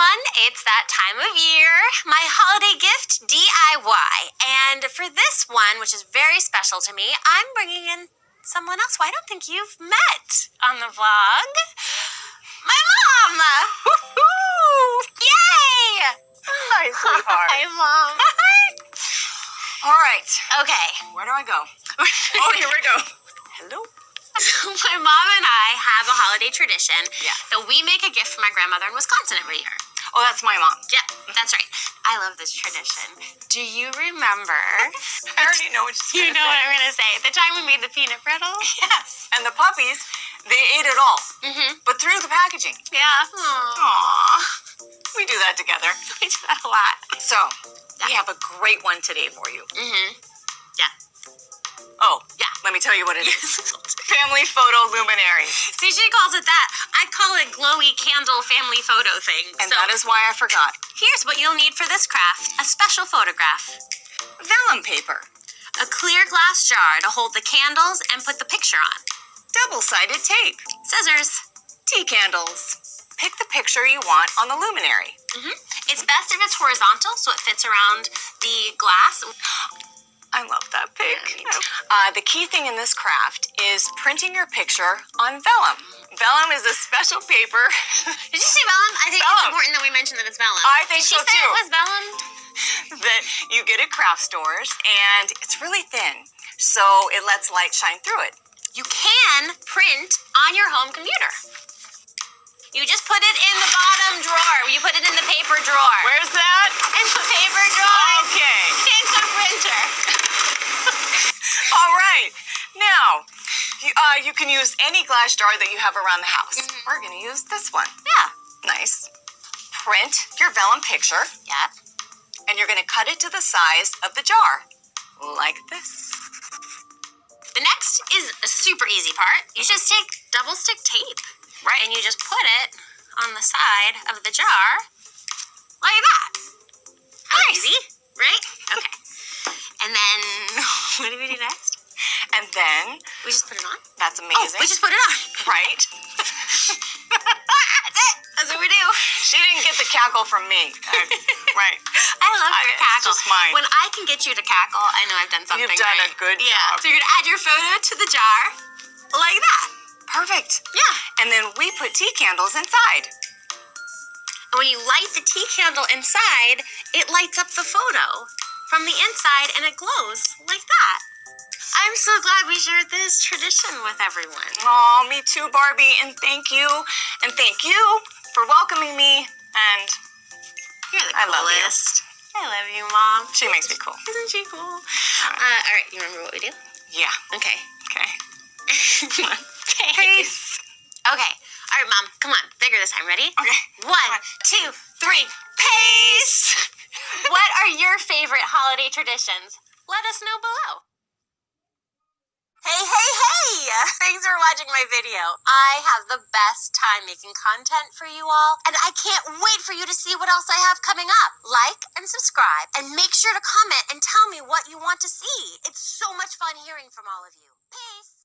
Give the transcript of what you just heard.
everyone, it's that time of year, my holiday gift DIY. And for this one, which is very special to me, I'm bringing in someone else who I don't think you've met on the vlog. My mom! Woohoo! Yay! Hi, sweetheart. Hi, Mom. All right. Okay. Where do I go? Oh, here we go. Hello. So my mom and I have a holiday tradition Yeah. that we make a gift for my grandmother in Wisconsin every year. Oh, that's my mom. Yeah, that's right. I love this tradition. Do you remember? I already know what she's You gonna know say. what I'm going to say. The time we made the peanut brittle? Yes. And the puppies, they ate it all. Mm-hmm. But through the packaging. Yeah. Aww. We do that together. We do that a lot. So, we have a great one today for you. Mm-hmm. Yeah. Oh, Yeah. let me tell you what it is. Family photo luminary. See, she calls it that. I call it glowy candle family photo thing. And so that is why I forgot. here's what you'll need for this craft. A special photograph. Vellum paper. A clear glass jar to hold the candles and put the picture on. Double-sided tape. Scissors. Tea candles. Pick the picture you want on the luminary. Mm-hmm. It's best if it's horizontal so it fits around the glass. I love that pic. Yeah, me too. The key thing in this craft is printing your picture on vellum. Vellum is a special paper. Did you say vellum? I think it's Vellum. important that we mention that it's vellum. I think Did she so, say too. it was vellum? that you get at craft stores, and it's really thin, so it lets light shine through it. You can print on your home computer. You just put it in the bottom drawer. You put it in the paper drawer. Where's that? In the paper drawer. Okay. In the printer. All right. Now, you can use any glass jar that you have around the house. Mhm. We're going to use this one. Yeah. Nice. Print your vellum picture, Yeah. and you're going to cut it to the size of the jar, like this. The next is a super easy part. You just take double stick tape. Right. And you just put it on the side of the jar like that. Nice. Easy, right? Okay. And then, what do we do next? And then, We just put it on? that's Oh, amazing. we just put it on. Right? That's it. That's what we do. She didn't get the cackle from me. Right. I love your It's cackle. just mine. When I can get you to cackle, I know I've done something You've done right. a good Yeah. job. So you're going to add your photo to the jar like that. Perfect. Yeah. And then we put tea candles inside. And when you light the tea candle inside, it lights up the photo from the inside and it glows like that. I'm so glad we shared this tradition with everyone. Oh, me too, Barbie. And thank you. And thank you for welcoming me. And You're the I love you. coolest. I love you, Mom. she makes me cool. Isn't she cool? All right, you remember what we do? Yeah. Okay. Okay. Peace. Okay. All right, Mom. Come on. Bigger this time. Ready? Okay. 1, 2, 3. Peace! What are your favorite holiday traditions? Let us know below. Hey, hey, hey! Thanks for watching my video. I have the best time making content for you all, and I can't wait for you to see what else I have coming up. Like and subscribe, and make sure to comment and tell me what you want to see. It's so much fun hearing from all of you. Peace!